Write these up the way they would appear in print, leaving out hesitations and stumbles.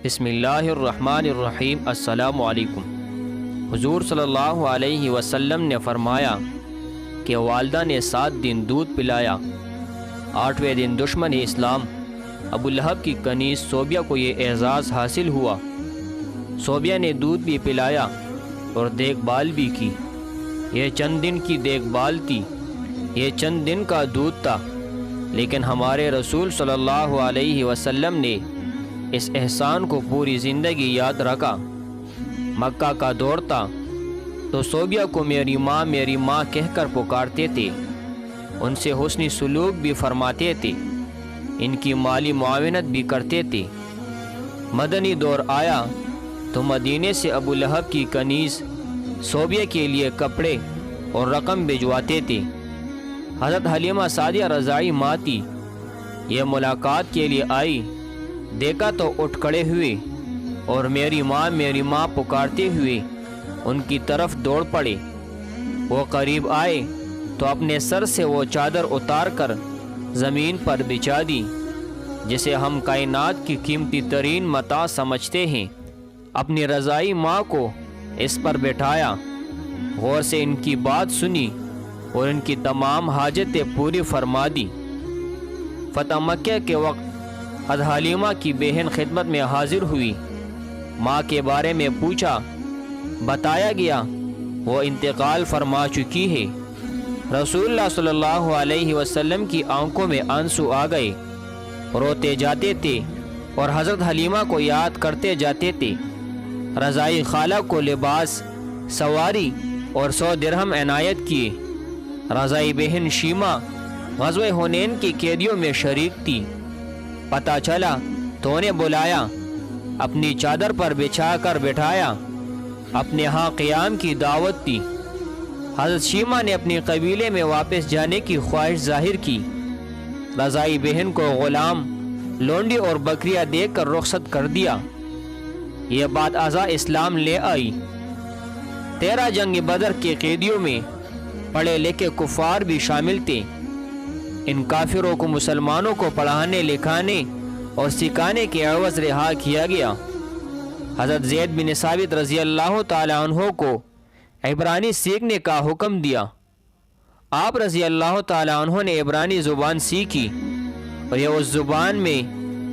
بسم اللہ الرحمن الرحیم۔ السلام علیکم۔ حضور صلی اللہ علیہ وسلم نے فرمایا کہ والدہ نے 7 دن دودھ پلایا، 8ویں دن دشمن اسلام ابو لہب کی کنیز صوبیہ کو یہ اعزاز حاصل ہوا۔ صوبیہ نے دودھ بھی پلایا اور دیکھ بھال بھی کی۔ یہ چند دن کی دیکھ بھال تھی، یہ چند دن کا دودھ تھا، لیکن ہمارے رسول صلی اللہ علیہ وسلم نے اس احسان کو پوری زندگی یاد رکھا۔ مکہ کا دور تھا تو صوبیہ کو میری ماں کہہ کر پکارتے تھے، ان سے حسنی سلوک بھی فرماتے تھے، ان کی مالی معاونت بھی کرتے تھے۔ مدنی دور آیا تو مدینے سے ابو لہب کی کنیز صوبیہ کے لیے کپڑے اور رقم بھجواتے تھے۔ حضرت حلیمہ سعدیہ رضاعی ماں تھی، یہ ملاقات کے لیے آئی، دیکھا تو اٹھ کھڑے ہوئے اور میری ماں پکارتے ہوئے ان کی طرف دوڑ پڑے۔ وہ قریب آئے تو اپنے سر سے وہ چادر اتار کر زمین پر بچھا دی جسے ہم کائنات کی قیمتی ترین متاع سمجھتے ہیں۔ اپنی رضاعی ماں کو اس پر بٹھایا، غور سے ان کی بات سنی اور ان کی تمام حاجتیں پوری فرما دی۔ فتح مکہ کے وقت حضرت حلیمہ کی بہن خدمت میں حاضر ہوئی، ماں کے بارے میں پوچھا، بتایا گیا وہ انتقال فرما چکی ہے۔ رسول اللہ صلی اللہ علیہ وسلم کی آنکھوں میں آنسو آ گئے، روتے جاتے تھے اور حضرت حلیمہ کو یاد کرتے جاتے تھے۔ رضاعی خالہ کو لباس، سواری اور 100 درہم عنایت کیے۔ رضاعی بہن شیمہ غزوہ حنین کی قیدیوں میں شریک تھی، پتہ چلا تو انہیں بلایا، اپنی چادر پر بچھا کر بٹھایا، اپنے ہاں قیام کی دعوت دی۔ حضرت شیمہ نے اپنی قبیلے میں واپس جانے کی خواہش ظاہر کی۔ رضاعی بہن کو غلام، لونڈی اور بکریاں دے کر رخصت کر دیا۔ یہ بات ازاں اسلام لے آئی۔ 13 جنگ بدر کے قیدیوں میں پڑھے لکھے کفار بھی شامل تھے۔ ان کافروں کو مسلمانوں کو پڑھانے لکھانے اور سکھانے کے عوض رہا کیا گیا۔ حضرت زید بن ثابت رضی اللہ تعالی عنہ کو عبرانی سیکھنے کا حکم دیا۔ آپ رضی اللہ تعالی عنہ نے عبرانی زبان سیکھی اور یہ اس زبان میں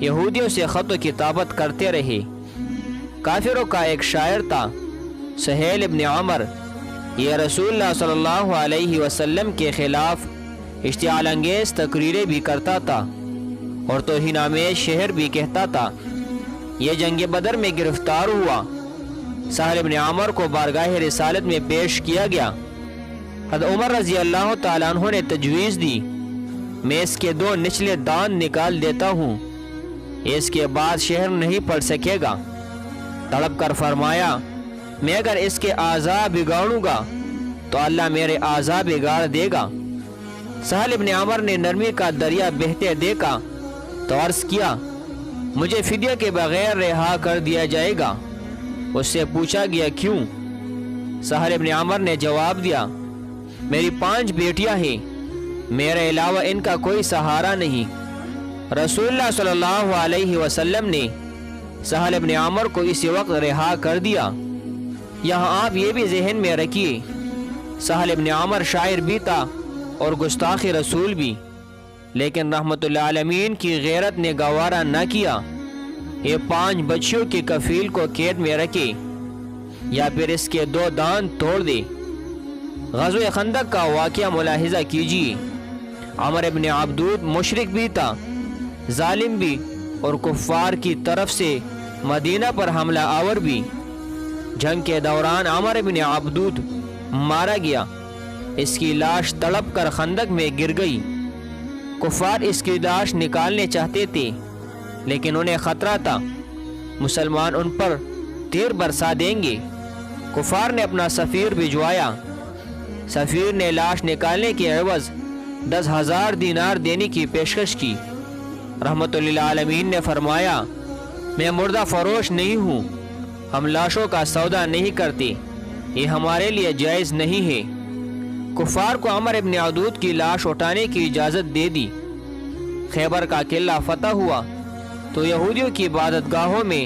یہودیوں سے خط و کتابت کرتے رہے۔ کافروں کا ایک شاعر تھا، سہیل ابن عمر، یہ رسول اللہ صلی اللہ علیہ وسلم کے خلاف اشتعال انگیز تقریریں بھی کرتا تھا اور توہین آمیز شعر بھی کہتا تھا۔ یہ جنگ بدر میں گرفتار ہوا۔ سہل بن عمر کو بارگاہ رسالت میں پیش کیا گیا۔ حضرت عمر رضی اللہ تعالیٰ عنہ نے تجویز دی، میں اس کے 2 نچلے دانت نکال دیتا ہوں، اس کے بعد شعر نہیں پڑھ سکے گا۔ تڑپ کر فرمایا، میں اگر اس کے اعضاء بگاڑوں گا تو اللہ میرے اعضاء بگاڑ دے گا۔ سہل بن عمر نے نرمی کا دریا بہتے دیکھا تو عرض کیا، مجھے فدیہ کے بغیر رہا کر دیا جائے گا۔ اس سے پوچھا گیا کیوں؟ سہل بن عمر نے جواب دیا، میری 5 بیٹیاں ہیں، میرے علاوہ ان کا کوئی سہارا نہیں۔ رسول اللہ صلی اللہ علیہ وسلم نے سہل بن عمر کو اسی وقت رہا کر دیا۔ یہاں آپ یہ بھی ذہن میں رکھیے، سہل بن عمر شاعر بھی تھا اور گستاخ رسول بھی، لیکن رحمت اللہ عالمین کی غیرت نے گوارا نہ کیا۔ یہ 5 بچیوں کے کفیل کو قید میں رکھے یا پھر اس کے 2 دانت توڑ دے۔ غزوہ خندق کا واقعہ ملاحظہ کیجیے۔ عمر بن عبدود مشرک بھی تھا، ظالم بھی اور کفار کی طرف سے مدینہ پر حملہ آور بھی۔ جنگ کے دوران عمر بن عبدود مارا گیا، اس کی لاش تڑپ کر خندق میں گر گئی۔ کفار اس کی لاش نکالنے چاہتے تھے لیکن انہیں خطرہ تھا، مسلمان ان پر تیر برسا دیں گے۔ کفار نے اپنا سفیر بھجوایا، سفیر نے لاش نکالنے کے عوض 10,000 دینار دینے کی پیشکش کی۔ رحمت للعالمین نے فرمایا، میں مردہ فروش نہیں ہوں، ہم لاشوں کا سودا نہیں کرتے، یہ ہمارے لیے جائز نہیں ہے۔ کفار کو عمر ابن عبدود کی لاش اٹھانے کی اجازت دے دی۔ خیبر کا قلعہ فتح ہوا تو یہودیوں کی عبادت گاہوں میں